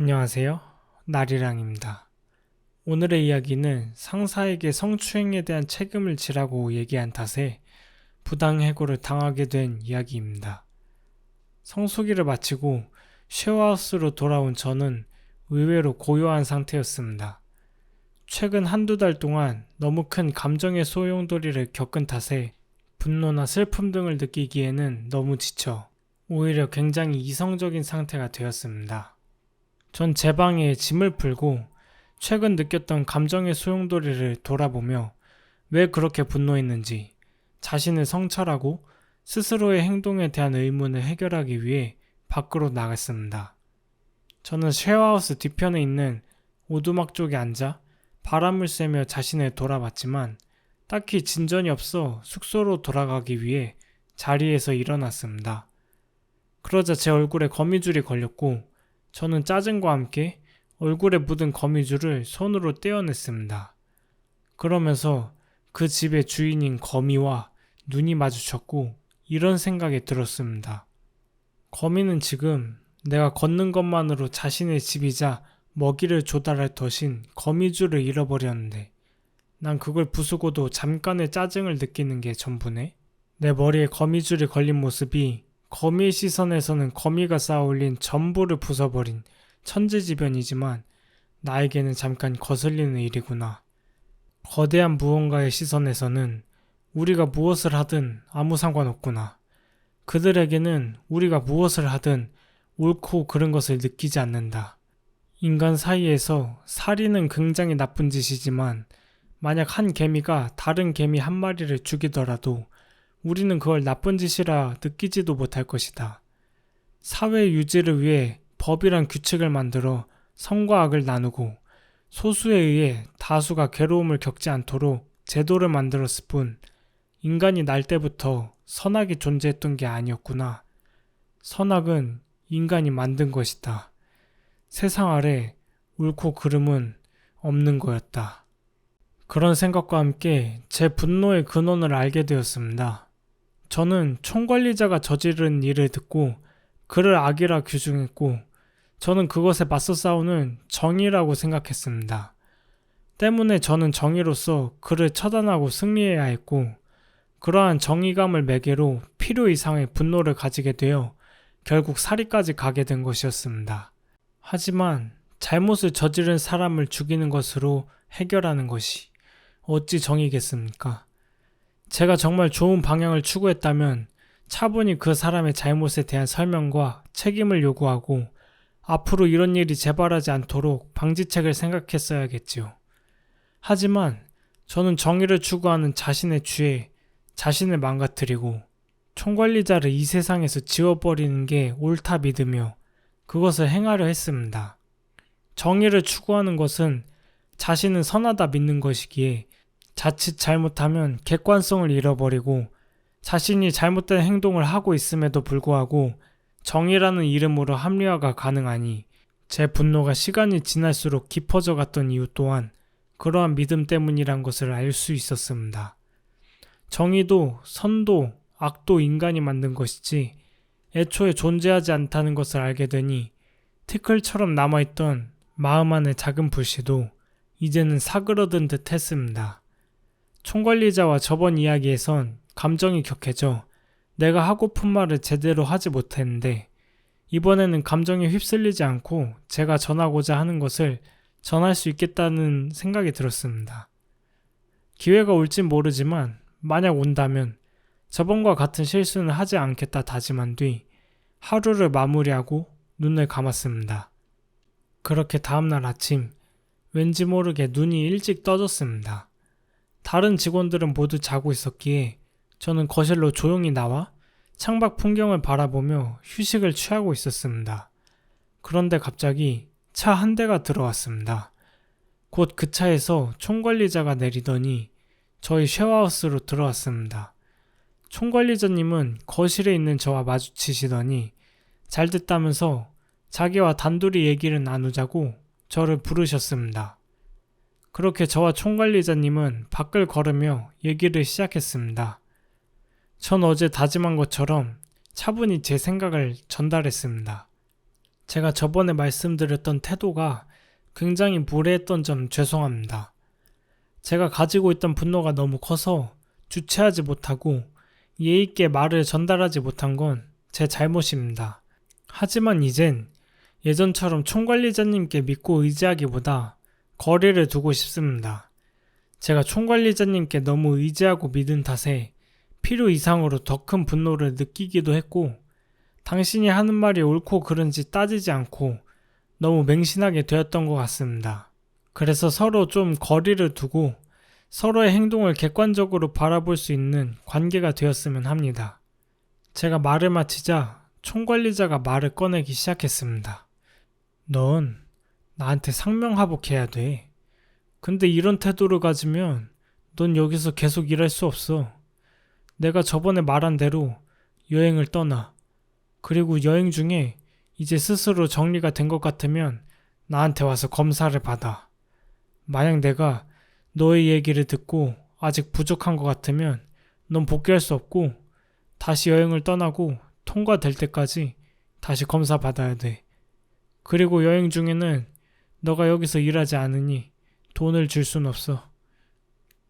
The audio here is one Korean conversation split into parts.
안녕하세요. 나리랑입니다. 오늘의 이야기는 상사에게 성추행에 대한 책임을 지라고 얘기한 탓에 부당해고를 당하게 된 이야기입니다. 성수기를 마치고 쉐어하우스로 돌아온 저는 의외로 고요한 상태였습니다. 최근 한두 달 동안 너무 큰 감정의 소용돌이를 겪은 탓에 분노나 슬픔 등을 느끼기에는 너무 지쳐 오히려 굉장히 이성적인 상태가 되었습니다. 전 제 방에 짐을 풀고 최근 느꼈던 감정의 소용돌이를 돌아보며 왜 그렇게 분노했는지 자신을 성찰하고 스스로의 행동에 대한 의문을 해결하기 위해 밖으로 나갔습니다. 저는 쉐어하우스 뒤편에 있는 오두막 쪽에 앉아 바람을 쐬며 자신을 돌아봤지만 딱히 진전이 없어 숙소로 돌아가기 위해 자리에서 일어났습니다. 그러자 제 얼굴에 거미줄이 걸렸고 저는 짜증과 함께 얼굴에 묻은 거미줄을 손으로 떼어냈습니다. 그러면서 그 집의 주인인 거미와 눈이 마주쳤고 이런 생각이 들었습니다. 거미는 지금 내가 걷는 것만으로 자신의 집이자 먹이를 조달할 덫인 거미줄을 잃어버렸는데 난 그걸 부수고도 잠깐의 짜증을 느끼는 게 전부네. 내 머리에 거미줄이 걸린 모습이 거미의 시선에서는 거미가 쌓아올린 전부를 부숴버린 천재지변이지만 나에게는 잠깐 거슬리는 일이구나. 거대한 무언가의 시선에서는 우리가 무엇을 하든 아무 상관없구나. 그들에게는 우리가 무엇을 하든 옳고 그른 것을 느끼지 않는다. 인간 사이에서 살인은 굉장히 나쁜 짓이지만 만약 한 개미가 다른 개미 한 마리를 죽이더라도 우리는 그걸 나쁜 짓이라 느끼지도 못할 것이다. 사회 유지를 위해 법이란 규칙을 만들어 선과 악을 나누고 소수에 의해 다수가 괴로움을 겪지 않도록 제도를 만들었을 뿐 인간이 날 때부터 선악이 존재했던 게 아니었구나. 선악은 인간이 만든 것이다. 세상 아래 옳고 그름은 없는 거였다. 그런 생각과 함께 제 분노의 근원을 알게 되었습니다. 저는 총관리자가 저지른 일을 듣고 그를 악이라 규정했고 저는 그것에 맞서 싸우는 정의라고 생각했습니다. 때문에 저는 정의로서 그를 처단하고 승리해야 했고 그러한 정의감을 매개로 필요 이상의 분노를 가지게 되어 결국 살인까지 가게 된 것이었습니다. 하지만 잘못을 저지른 사람을 죽이는 것으로 해결하는 것이 어찌 정의겠습니까? 제가 정말 좋은 방향을 추구했다면 차분히 그 사람의 잘못에 대한 설명과 책임을 요구하고 앞으로 이런 일이 재발하지 않도록 방지책을 생각했어야겠지요. 하지만 저는 정의를 추구하는 자신의 죄에 자신을 망가뜨리고 총관리자를 이 세상에서 지워버리는 게 옳다 믿으며 그것을 행하려 했습니다. 정의를 추구하는 것은 자신은 선하다 믿는 것이기에 자칫 잘못하면 객관성을 잃어버리고 자신이 잘못된 행동을 하고 있음에도 불구하고 정의라는 이름으로 합리화가 가능하니 제 분노가 시간이 지날수록 깊어져 갔던 이유 또한 그러한 믿음 때문이란 것을 알 수 있었습니다. 정의도 선도 악도 인간이 만든 것이지 애초에 존재하지 않다는 것을 알게 되니 티끌처럼 남아있던 마음 안의 작은 불씨도 이제는 사그러든 듯 했습니다. 총관리자와 저번 이야기에선 감정이 격해져 내가 하고픈 말을 제대로 하지 못했는데 이번에는 감정에 휩쓸리지 않고 제가 전하고자 하는 것을 전할 수 있겠다는 생각이 들었습니다. 기회가 올진 모르지만 만약 온다면 저번과 같은 실수는 하지 않겠다 다짐한 뒤 하루를 마무리하고 눈을 감았습니다. 그렇게 다음날 아침 왠지 모르게 눈이 일찍 떠졌습니다. 다른 직원들은 모두 자고 있었기에 저는 거실로 조용히 나와 창밖 풍경을 바라보며 휴식을 취하고 있었습니다. 그런데 갑자기 차 한 대가 들어왔습니다. 곧 그 차에서 총관리자가 내리더니 저희 쉐어하우스로 들어왔습니다. 총관리자님은 거실에 있는 저와 마주치시더니 잘 됐다면서 자기와 단둘이 얘기를 나누자고 저를 부르셨습니다. 그렇게 저와 총관리자님은 밖을 걸으며 얘기를 시작했습니다. 전 어제 다짐한 것처럼 차분히 제 생각을 전달했습니다. 제가 저번에 말씀드렸던 태도가 굉장히 무례했던 점 죄송합니다. 제가 가지고 있던 분노가 너무 커서 주체하지 못하고 예의 있게 말을 전달하지 못한 건 제 잘못입니다. 하지만 이젠 예전처럼 총관리자님께 믿고 의지하기보다 거리를 두고 싶습니다. 제가 총관리자님께 너무 의지하고 믿은 탓에 필요 이상으로 더 큰 분노를 느끼기도 했고 당신이 하는 말이 옳고 그른지 따지지 않고 너무 맹신하게 되었던 것 같습니다. 그래서 서로 좀 거리를 두고 서로의 행동을 객관적으로 바라볼 수 있는 관계가 되었으면 합니다. 제가 말을 마치자 총관리자가 말을 꺼내기 시작했습니다. 넌 나한테 상명하복해야 돼. 근데 이런 태도를 가지면 넌 여기서 계속 일할 수 없어. 내가 저번에 말한 대로 여행을 떠나. 그리고 여행 중에 이제 스스로 정리가 된 것 같으면 나한테 와서 검사를 받아. 만약 내가 너의 얘기를 듣고 아직 부족한 것 같으면 넌 복귀할 수 없고 다시 여행을 떠나고 통과될 때까지 다시 검사 받아야 돼. 그리고 여행 중에는 너가 여기서 일하지 않으니 돈을 줄 순 없어.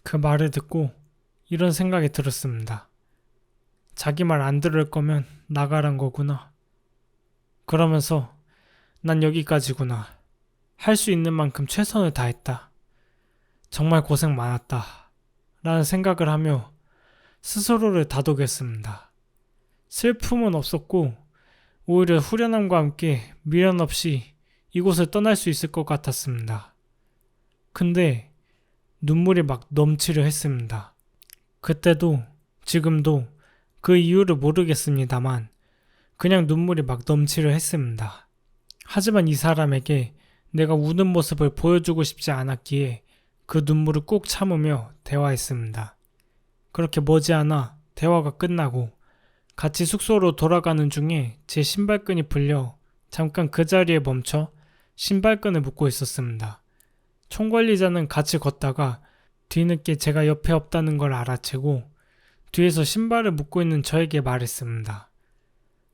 그 말을 듣고 이런 생각이 들었습니다. 자기 말 안 들을 거면 나가란 거구나. 그러면서 난 여기까지구나. 할 수 있는 만큼 최선을 다했다. 정말 고생 많았다. 라는 생각을 하며 스스로를 다독였습니다. 슬픔은 없었고 오히려 후련함과 함께 미련 없이 이곳을 떠날 수 있을 것 같았습니다. 근데 눈물이 막 넘치려 했습니다. 그때도 지금도 그 이유를 모르겠습니다만 그냥 눈물이 막 넘치려 했습니다. 하지만 이 사람에게 내가 우는 모습을 보여주고 싶지 않았기에 그 눈물을 꾹 참으며 대화했습니다. 그렇게 머지않아 대화가 끝나고 같이 숙소로 돌아가는 중에 제 신발끈이 풀려 잠깐 그 자리에 멈춰 신발끈을 묶고 있었습니다. 총관리자는 같이 걷다가 뒤늦게 제가 옆에 없다는 걸 알아채고 뒤에서 신발을 묶고 있는 저에게 말했습니다.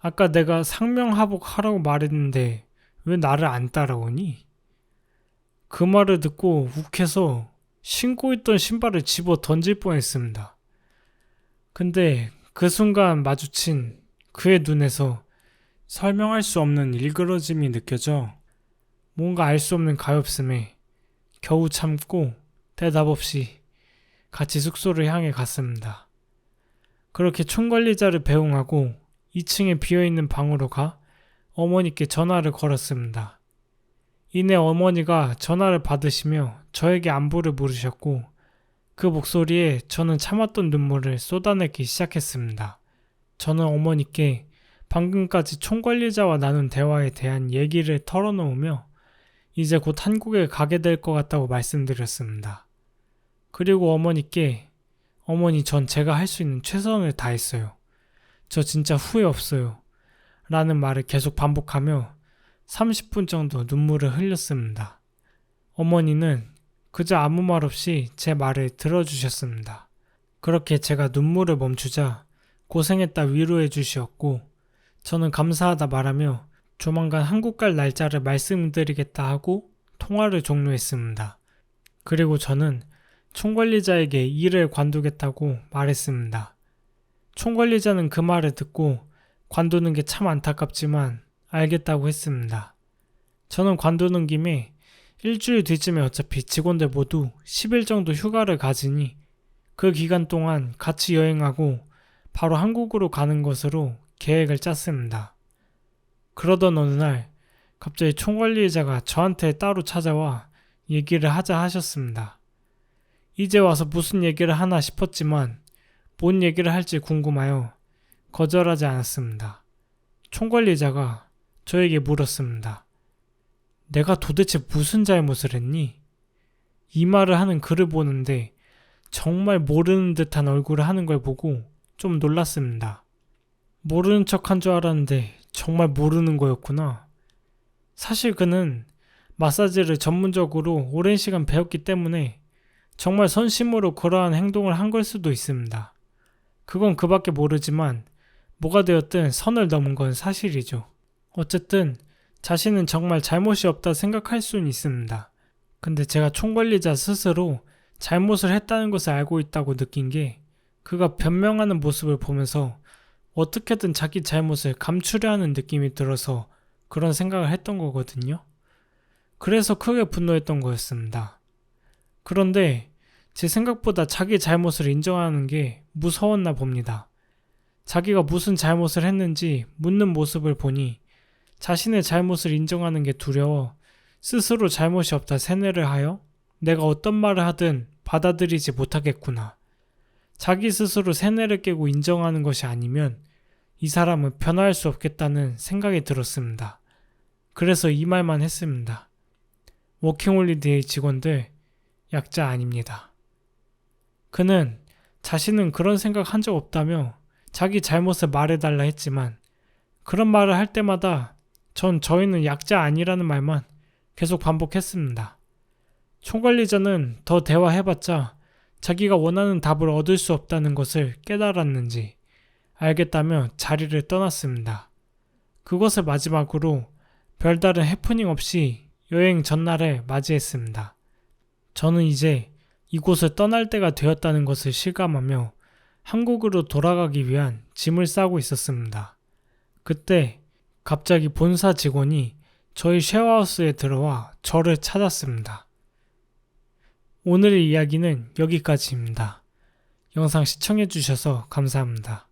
아까 내가 상명하복하라고 말했는데 왜 나를 안 따라오니? 그 말을 듣고 욱해서 신고 있던 신발을 집어 던질 뻔했습니다. 근데 그 순간 마주친 그의 눈에서 설명할 수 없는 일그러짐이 느껴져 뭔가 알 수 없는 가엾음에 겨우 참고 대답 없이 같이 숙소를 향해 갔습니다. 그렇게 총관리자를 배웅하고 2층에 비어있는 방으로 가 어머니께 전화를 걸었습니다. 이내 어머니가 전화를 받으시며 저에게 안부를 물으셨고 그 목소리에 저는 참았던 눈물을 쏟아내기 시작했습니다. 저는 어머니께 방금까지 총관리자와 나눈 대화에 대한 얘기를 털어놓으며 이제 곧 한국에 가게 될 것 같다고 말씀드렸습니다. 그리고 어머니께 어머니 전 제가 할 수 있는 최선을 다했어요. 저 진짜 후회 없어요. 라는 말을 계속 반복하며 30분 정도 눈물을 흘렸습니다. 어머니는 그저 아무 말 없이 제 말을 들어주셨습니다. 그렇게 제가 눈물을 멈추자 고생했다 위로해 주시었고 저는 감사하다 말하며 조만간 한국 갈 날짜를 말씀드리겠다 하고 통화를 종료했습니다. 그리고 저는 총관리자에게 일을 관두겠다고 말했습니다. 총관리자는 그 말을 듣고 관두는 게 참 안타깝지만 알겠다고 했습니다. 저는 관두는 김에 일주일 뒤쯤에 어차피 직원들 모두 10일 정도 휴가를 가지니 그 기간 동안 같이 여행하고 바로 한국으로 가는 것으로 계획을 짰습니다. 그러던 어느 날 갑자기 총관리자가 저한테 따로 찾아와 얘기를 하자 하셨습니다. 이제 와서 무슨 얘기를 하나 싶었지만 뭔 얘기를 할지 궁금하여 거절하지 않았습니다. 총관리자가 저에게 물었습니다. 내가 도대체 무슨 잘못을 했니? 이 말을 하는 그를 보는데 정말 모르는 듯한 얼굴을 하는 걸 보고 좀 놀랐습니다. 모르는 척한 줄 알았는데 정말 모르는 거였구나. 사실 그는 마사지를 전문적으로 오랜 시간 배웠기 때문에 정말 선심으로 그러한 행동을 한 걸 수도 있습니다. 그건 그밖에 모르지만 뭐가 되었든 선을 넘은 건 사실이죠. 어쨌든 자신은 정말 잘못이 없다 생각할 수는 있습니다. 근데 제가 총관리자 스스로 잘못을 했다는 것을 알고 있다고 느낀 게 그가 변명하는 모습을 보면서 어떻게든 자기 잘못을 감추려 하는 느낌이 들어서 그런 생각을 했던 거거든요. 그래서 크게 분노했던 거였습니다. 그런데 제 생각보다 자기 잘못을 인정하는 게 무서웠나 봅니다. 자기가 무슨 잘못을 했는지 묻는 모습을 보니 자신의 잘못을 인정하는 게 두려워 스스로 잘못이 없다 세뇌를 하여 내가 어떤 말을 하든 받아들이지 못하겠구나. 자기 스스로 세뇌를 깨고 인정하는 것이 아니면 이 사람은 변화할 수 없겠다는 생각이 들었습니다. 그래서 이 말만 했습니다. 워킹홀리데이 직원들, 약자 아닙니다. 그는 자신은 그런 생각 한 적 없다며 자기 잘못을 말해달라 했지만 그런 말을 할 때마다 전 저희는 약자 아니라는 말만 계속 반복했습니다. 총관리자는 더 대화해봤자 자기가 원하는 답을 얻을 수 없다는 것을 깨달았는지 알겠다며 자리를 떠났습니다. 그것을 마지막으로 별다른 해프닝 없이 여행 전날에 맞이했습니다. 저는 이제 이곳을 떠날 때가 되었다는 것을 실감하며 한국으로 돌아가기 위한 짐을 싸고 있었습니다. 그때 갑자기 본사 직원이 저희 쉐어하우스에 들어와 저를 찾았습니다. 오늘의 이야기는 여기까지입니다. 영상 시청해주셔서 감사합니다.